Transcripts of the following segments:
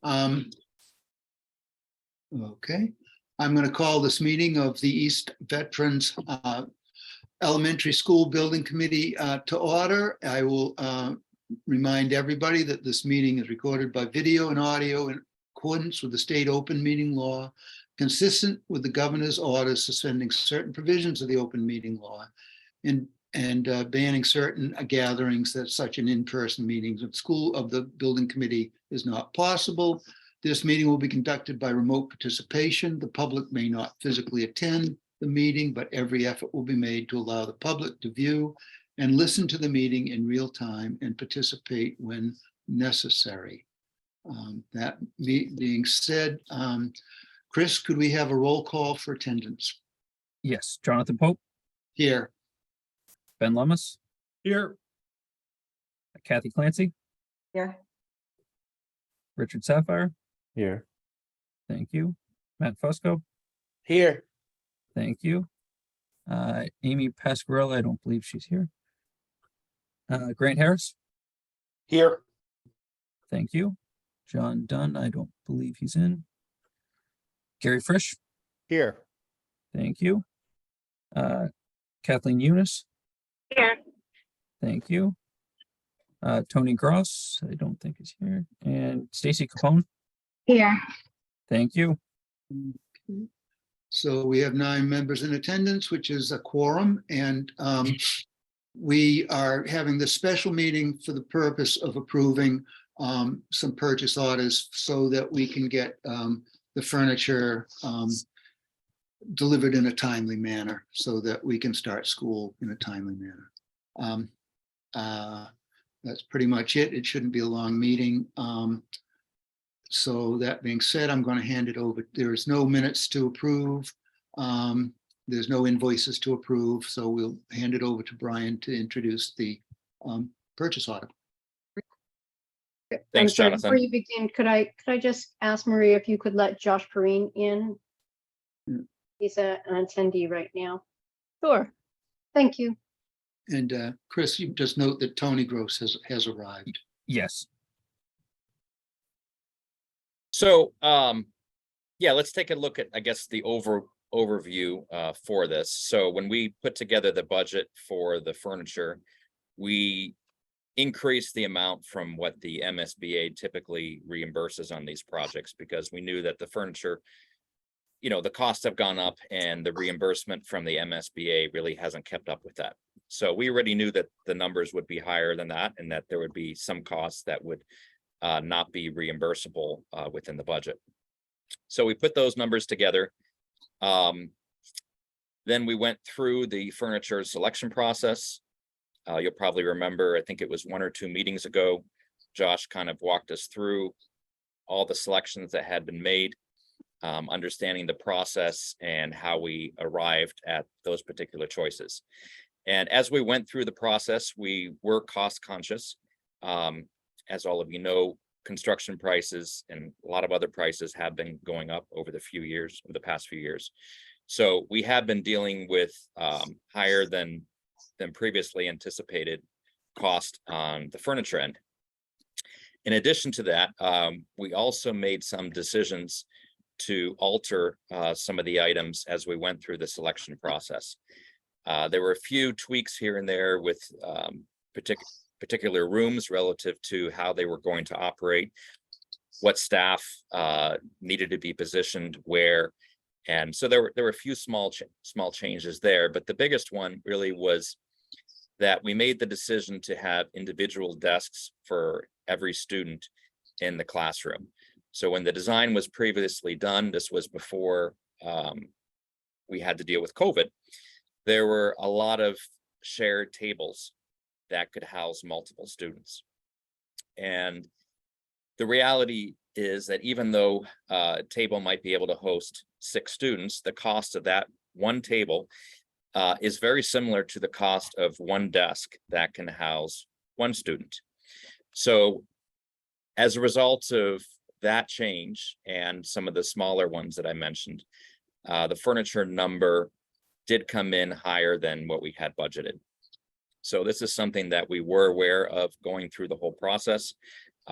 Okay, I'm going to call this meeting of the East Veterans Elementary School Building Committee to order. I will remind everybody that this meeting is recorded by video and audio in accordance with the state open meeting law, consistent with the governor's orders suspending certain provisions of the open meeting law and banning certain gatherings that such an in-person meetings of school of the building committee is not possible. This meeting will be conducted by remote participation. The public may not physically attend the meeting, but every effort will be made to allow the public to view and listen to the meeting in real time and participate when necessary. That being said, Chris, could we have a roll call for attendance? Yes, Jonathan Pope, Here. Ben Lummis, Here. Kathy Clancy, Here. Richard Sapphire. Here. Thank you. Matt Fusco. Here. Thank you. Amy Pasquarella, I don't believe she's here. Grant Harris. Here. Thank you. John Dunn, I don't believe he's in. Gary Frisch. Here. Thank you. Kathleen Eunice. Here. Thank you. Tony Gross, I don't think is here. And Stacy Capone. Here. Thank you. So we have 9 members in attendance, which is a quorum, and we are having this special meeting for the purpose of approving some purchase orders so that we can get the furniture delivered in a timely manner so that we can start school in a timely manner. That's pretty much it. It shouldn't be a long meeting. So that being said, I'm going to hand it over. There's no minutes to approve. There's no invoices to approve. So we'll hand it over to Brian to introduce the purchase order. Thanks, Jonathan. Before you begin, could I just ask Maria if you could let Josh Perrine in? He's an attendee right now. Sure. Thank you. And Chris, you just note that Tony Gross has arrived. Yes. So, yeah, let's take a look at, I guess, the overview for this. So when we put together the budget for the furniture, we increased the amount from what the MSBA typically reimburses on these projects because we knew that the furniture, you know, the costs have gone up and the reimbursement from the MSBA really hasn't kept up with that. So we already knew that the numbers would be higher than that and that there would be some costs that would not be reimbursable within the budget. So we put those numbers together. Then we went through the furniture selection process. You'll probably remember, I think it was 1 or 2 meetings ago, Josh kind of walked us through all the selections that had been made, understanding the process and how we arrived at those particular choices. And as we went through the process, we were cost conscious. As all of you know, construction prices and a lot of other prices have been going up over the past few years. So we have been dealing with higher than previously anticipated cost on the furniture end. In addition to that, we also made some decisions to alter some of the items as we went through the selection process. There were a few tweaks here and there with particular rooms relative to how they were going to operate, what staff needed to be positioned where. And so there were a few small changes there, but the biggest one really was that we made the decision to have individual desks for every student in the classroom. So when the design was previously done, this was before we had to deal with COVID, there were a lot of shared tables that could house multiple students. And the reality is that even though a table might be able to host 6 students, the cost of that one table is very similar to the cost of one desk that can house 1 student. So as a result of that change and some of the smaller ones that I mentioned, the furniture number did come in higher than what we had budgeted. So this is something that we were aware of going through the whole process.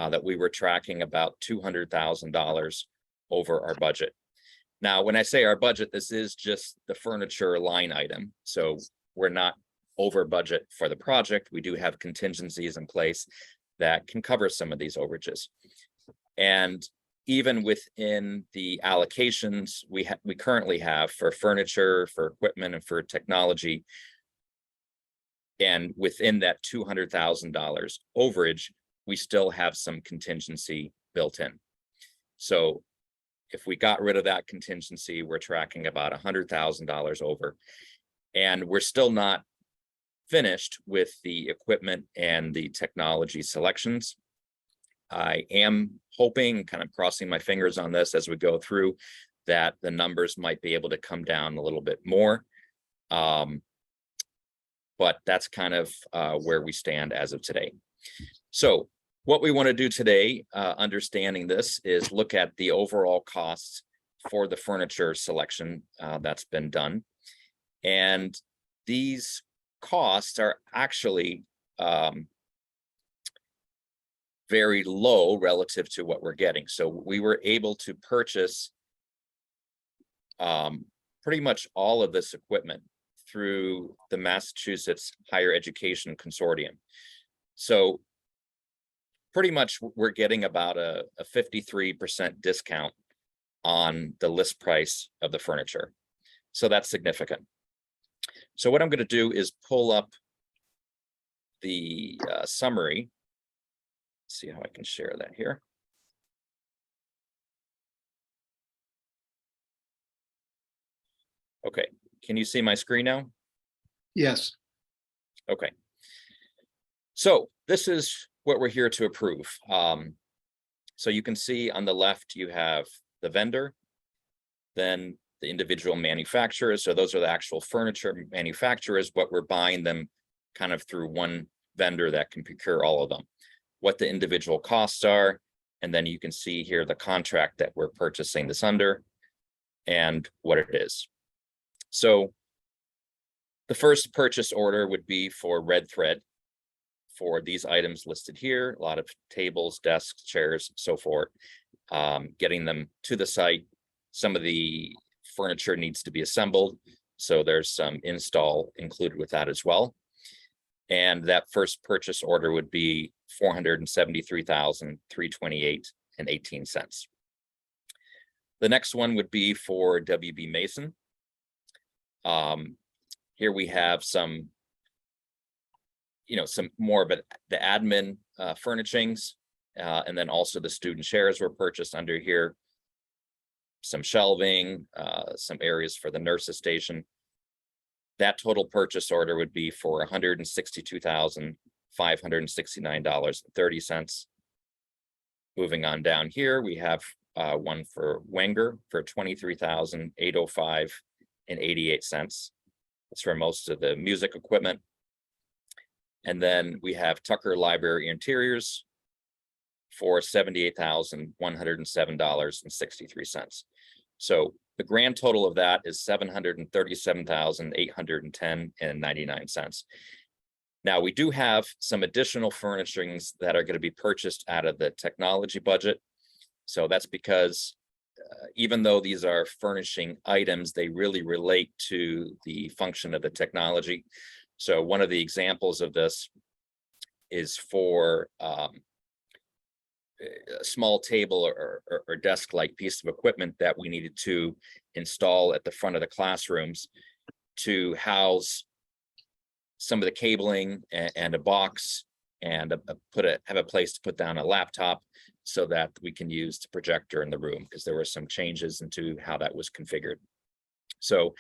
that we were tracking about $200,000 over our budget. Now, when I say our budget, this is just the furniture line item. So we're not over budget for the project. We do have contingencies in place that can cover some of these overages. And even within the allocations we currently have for furniture, for equipment, and for technology, and within that $200,000 overage, we still have some contingency built in. So if we got rid of that contingency, we're tracking about $100,000 over. And we're still not finished with the equipment and the technology selections. I am hoping, kind of crossing my fingers on this as we go through, that the numbers might be able to come down a little bit more. But that's kind of where we stand as of today. So what we want to do today, understanding this, is look at the overall costs for the furniture selection that's been done. And these costs are actually very low relative to what we're getting. So we were able to purchase pretty much all of this equipment through the Massachusetts Higher Education Consortium. So pretty much we're getting about a 53% discount on the list price of the furniture. So that's significant. So what I'm going to do is pull up the summary. Let's see how I can share that here. Okay, can you see my screen now? Yes. Okay. So this is what we're here to approve. So you can see on the left, you have the vendor, then the individual manufacturers. So those are the actual furniture manufacturers, but we're buying them kind of through one vendor that can procure all of them, what the individual costs are. And then you can see here the contract that we're purchasing this under and what it is. So the first purchase order would be for Red Thread for these items listed here, a lot of tables, desks, chairs, so forth, getting them to the site. Some of the furniture needs to be assembled, so there's some install included with that as well. And that first purchase order would be $473,328.18. The next one would be for WB Mason. Here we have some, some more of the admin furnishings, and then also the student chairs were purchased under here. Some shelving, some areas for the nurses station. That total purchase order would be for $162,569.30. Moving on down here, we have one for Wenger for $23,805.88. That's for most of the music equipment. And then we have Tucker Library Interiors for $78,107.63. So the grand total of that is $737,810.99. Now, we do have some additional furnishings that are going to be purchased out of the technology budget. So that's because even though these are furnishing items, they really relate to the function of the technology. So one of the examples of this is for a small table or desk-like piece of equipment that we needed to install at the front of the classrooms to house some of the cabling and a box and have a place to put down a laptop so that we can use the projector in the room, because there were some changes into how that was configured. So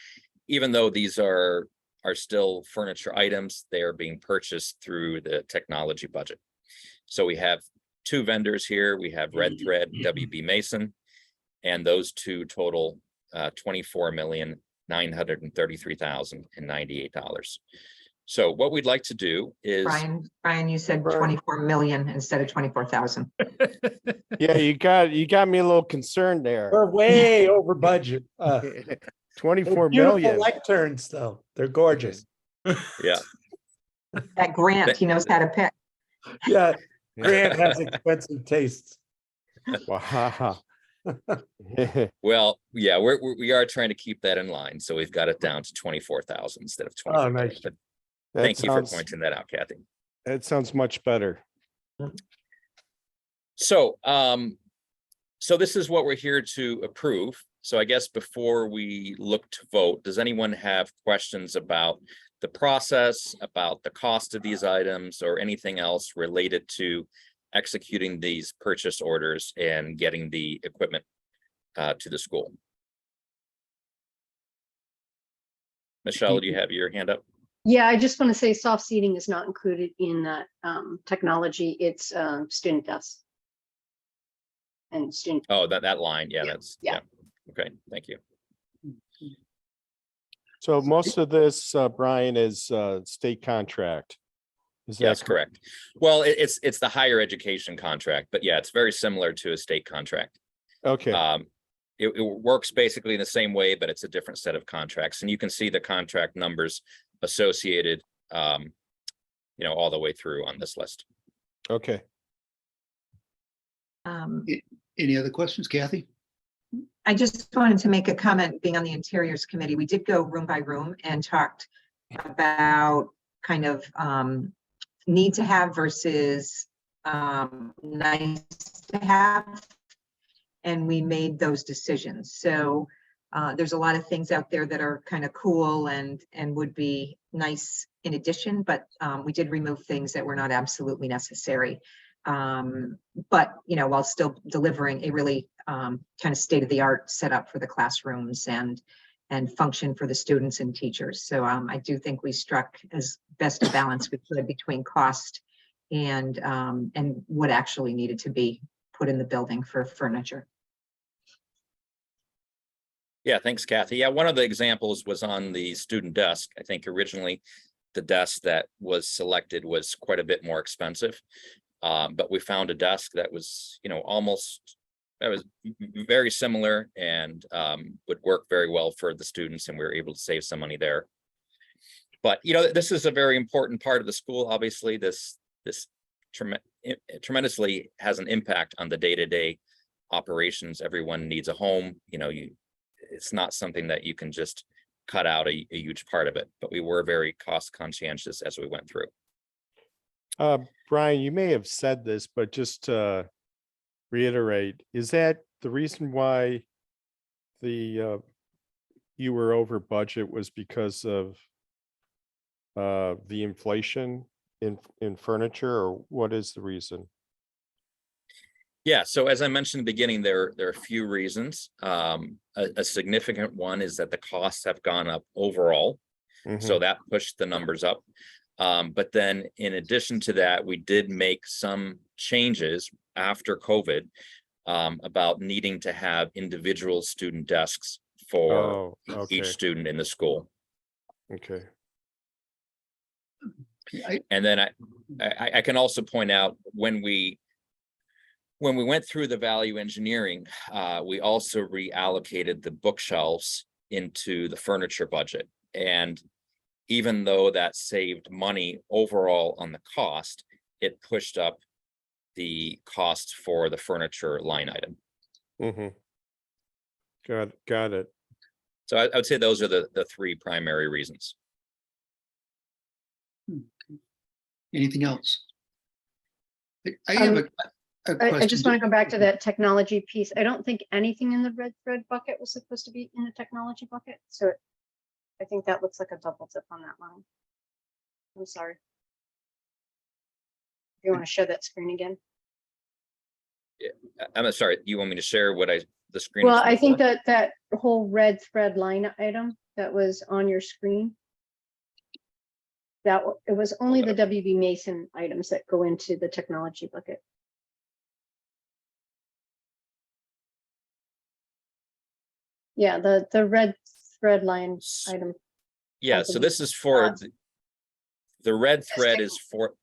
even though these are still furniture items, they are being purchased through the technology budget. So we have two vendors here. We have Red Thread, WB Mason, and those two total $24,933,098. So what we'd like to do is Brian, you said 24 million instead of 24,000. Yeah, you got me a little concerned there. We're way over budget. 24 Beautiful million. lecterns, though. They're gorgeous. yeah. That Grant, he knows how to pick. Yeah, Grant has expensive tastes. Wow. Well, yeah, we are trying to keep that in line, so we've got it down to 24,000 instead of Oh, 24. nice. But That thank you for sounds, pointing that out, Kathy. that sounds much better. So, so this is what we're here to approve. So I guess before we look to vote, does anyone have questions about the process, about the cost of these items, or anything else related to executing these purchase orders and getting the equipment to the school? Michelle, do you have your hand up? Yeah, I just want to say soft seating is not included in that technology. It's student desks. And student, Oh, that line, yeah, Yeah, that's, yeah. yeah. Okay, thank you. So most of this, Brian, is state contract. Is that That's correct. Well, it's the higher education contract, but yeah, it's very similar to a state contract. Okay, It works basically in the same way, but it's a different set of contracts, and you can see the contract numbers associated, all the way through on this list. okay. Any other questions, Kathy? I just wanted to make a comment, being on the Interiors Committee, we did go room by room and talked about kind of need to have versus nice to have. And we made those decisions. So there's a lot of things out there that are kind of cool and would be nice in addition, but we did remove things that were not absolutely necessary. But, while still delivering a really kind of state-of-the-art setup for the classrooms and function for the students and teachers. So I do think we struck as best a balance we could between cost and what actually needed to be put in the building for furniture. Yeah, thanks, Kathy. Yeah, one of the examples was on the student desk. I think originally the desk that was selected was quite a bit more expensive. But we found a desk that was, that was very similar and would work very well for the students, and we were able to save some money there. But, this is a very important part of the school. Obviously, this tremendously has an impact on the day-to-day operations. Everyone needs a home. It's not something that you can just cut out a huge part of it, but we were very cost conscientious as we went through. Brian, you may have said this, but just to reiterate, is that the reason why you were over budget was because of the inflation in furniture, or what is the reason? Yeah, so as I mentioned in the beginning, there are a few reasons. A significant one is that the costs have gone up overall, so that pushed the numbers up. But then in addition to that, we did make some changes after COVID about needing to have individual student desks for each student in the school. Okay. And then I can also point out when we went through the value engineering, we also reallocated the bookshelves into the furniture budget. And even though that saved money overall on the cost, it pushed up the cost for the furniture line item. Got it. So I would say those are the three primary reasons. Anything else? I have a question. I just want to go back to that technology piece. I don't think anything in the red thread bucket was supposed to be in the technology bucket. So I think that looks like a double dip on that line. I'm sorry. If you want to show that screen again. I'm sorry, you want me to share the screen? Well, I think that whole red thread line item that was on your screen, it was only the WB Mason items that go into the technology bucket. Yeah, the red thread line item. Yeah, so this is for the red thread is for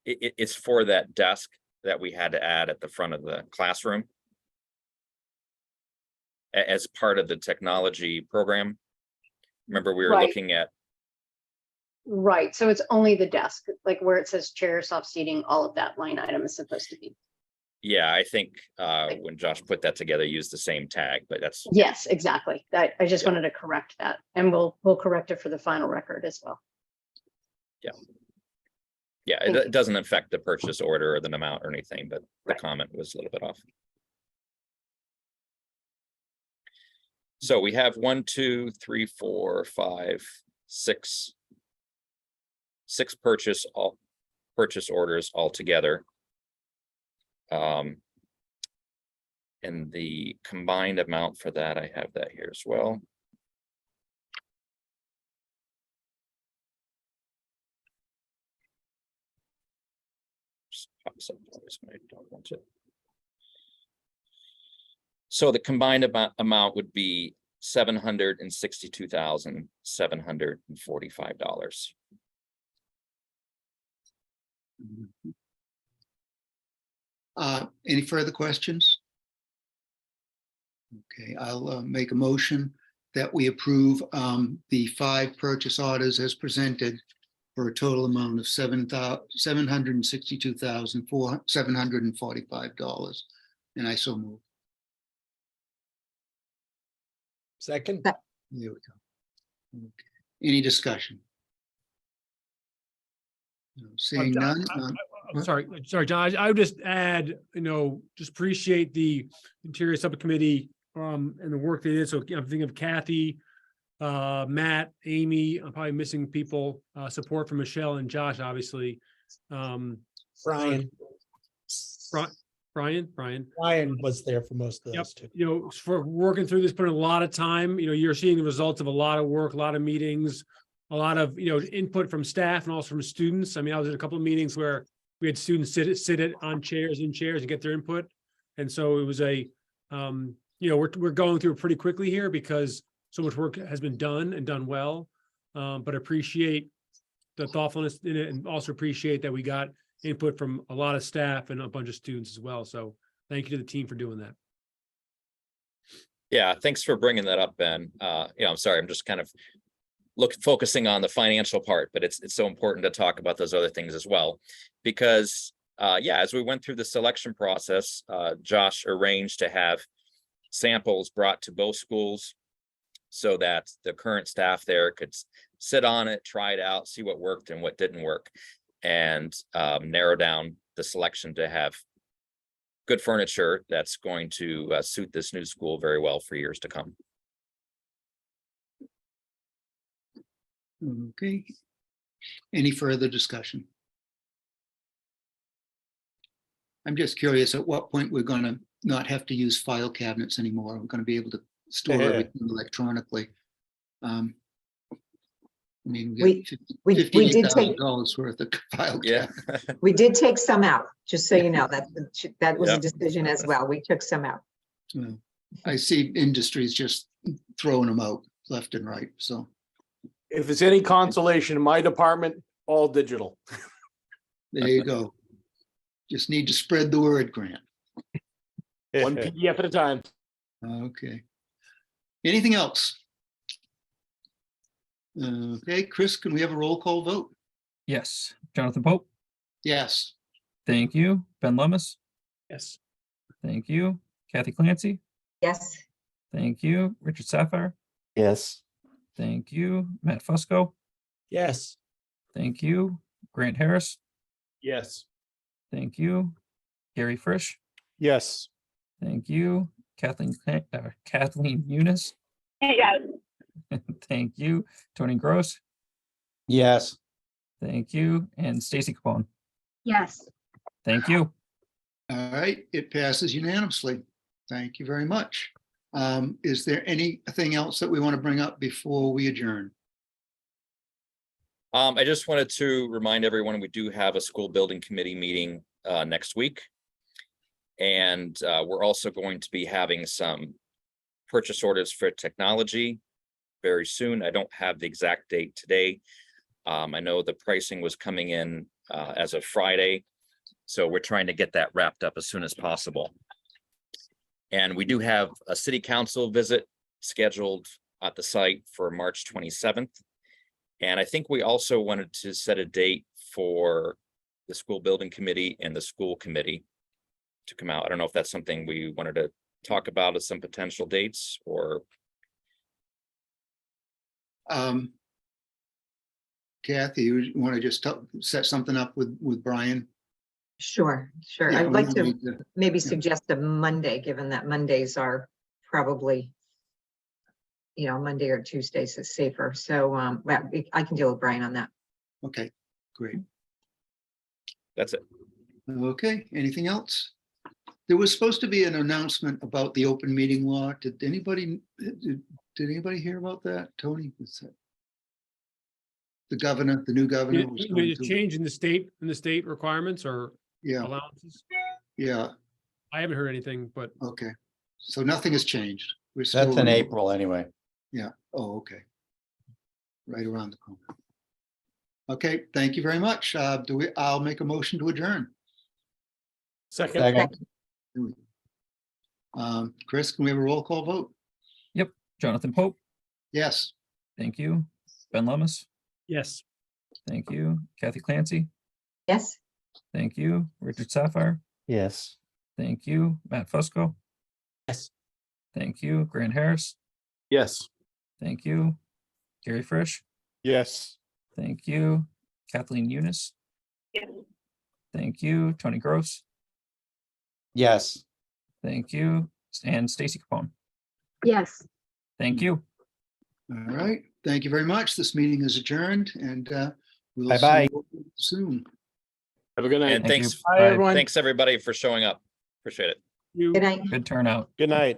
it's for that desk that we had to add at the front of the classroom as part of the technology program. Remember, we were Right. looking at Right, so it's only the desk, like where it says chair, soft seating, all of that line item is supposed to be. Yeah, I think when Josh put that together, used the same tag, but that's, Yes, exactly. That, I just Yeah. wanted to correct that, and we'll correct it for the final record as well. yeah, Thank it you. doesn't affect the purchase order or the amount or anything, but the Right. comment was a little bit off. So we have 1, 2, 3, 4, 5, 6. 6 purchase orders altogether. And the combined amount for that, I have that here as well. Just pops up always when I don't want it. So the combined amount would be $762,745. Any further questions? Okay, I'll make a motion that we approve the 5 purchase orders as presented for a total amount of $762,745. And I so move. Second, There we go. Okay. Any discussion? No, Seeing none. I'm sorry, John, I would just add, just appreciate the Interior Subcommittee and the work they did. So I'm thinking of Kathy, Matt, Amy, I'm probably missing people, support from Michelle and Josh, obviously. Brian, Brian, Brian was there for most of Yep. those too. for working through this, putting a lot of time, you're seeing the results of a lot of work, a lot of meetings, a lot of, input from staff and also from students. I mean, I was in a couple of meetings where we had students sit on chairs and get their input. And so it was we're going through it pretty quickly here because so much work has been done and done well. But appreciate the thoughtfulness in it and also appreciate that we got input from a lot of staff and a bunch of students as well. So thank you to the team for doing that. Yeah, thanks for bringing that up, Ben. I'm sorry, I'm just kind of focusing on the financial part, but it's so important to talk about those other things as well. Because as we went through the selection process, Josh arranged to have samples brought to both schools so that the current staff there could sit on it, try it out, see what worked and what didn't work, and narrow down the selection to have good furniture that's going to suit this new school very well for years to come. Okay. Any further discussion? I'm just curious at what point we're going to not have to use file cabinets anymore. We're going to be able to store everything electronically. I mean, We did take, $58,000 worth of file Yeah. cabinets. we did take some out, just so you know, that was a Yep. decision as well. We took some out. Well, I see industries just throwing them out left and right, so. If it's any consolation, in my department, all digital. There you go. Just need to spread the word, Grant. One PDF at a time. Okay. Anything else? Okay, Chris, can we have a roll call vote? Yes. Jonathan Pope, Yes. thank you. Ben Lummis, Yes. thank you. Kathy Clancy, Yes, thank you. Richard Sapphire, Yes. thank you. Matt Fusco, Yes. thank you. Grant Harris, Yes. thank you. Gary Frisch, Yes, thank you. Kathleen Eunice, Yes. thank you. Tony Gross, Yes. thank you. And Stacy Capone, Yes. thank you. All right, it passes unanimously. Thank you very much. Is there anything else that we want to bring up before we adjourn? I just wanted to remind everyone, we do have a school building committee meeting next week. And we're also going to be having some purchase orders for technology very soon. I don't have the exact date today. I know the pricing was coming in as of Friday. So we're trying to get that wrapped up as soon as possible. And we do have a city council visit scheduled at the site for March 27th. And I think we also wanted to set a date for the school building committee and the school committee to come out. I don't know if that's something we wanted to talk about as some potential dates or, Kathy, you want to just set something up with Brian? Sure, sure. Yeah, I'd we like don't to need to- maybe yeah. suggest a Monday, given that Mondays are probably, Monday or Tuesdays is safer. So I can deal with Brian on that. Okay, great. that's it. Okay, anything else? There was supposed to be an announcement about the open meeting law. Did anybody hear about that? Tony? Was that- The governor, the new governor You was you know, going the to, change in the state requirements or yeah, allowances? yeah, I haven't heard anything, but okay. So nothing has changed. We're still. That's in April anyway. Yeah, oh, okay. Right around the corner. Okay, thank you very much. I'll make a motion to adjourn. Second, Second. Chris, can we have a roll call vote? Jonathan Pope, Yes, thank you. Ben Lummis, yes. thank you. Kathy Clancy, Yes, thank you. Richard Sapphire, yes. thank you. Matt Fusco, Yes. thank you. Grant Harris, Yes. thank you. Gary Frisch, Yes. thank you. Kathleen Eunice, thank you. Tony Gross, Yes. thank you. And Stacy Capone, Yes. thank you. all right. Thank you very much. This meeting is adjourned and we'll see Bye-bye. you soon. Have a good night. And Thank you. thanks, Bye, everyone. thanks everybody for showing up. Appreciate it. You. good night. Good turnout. Good night.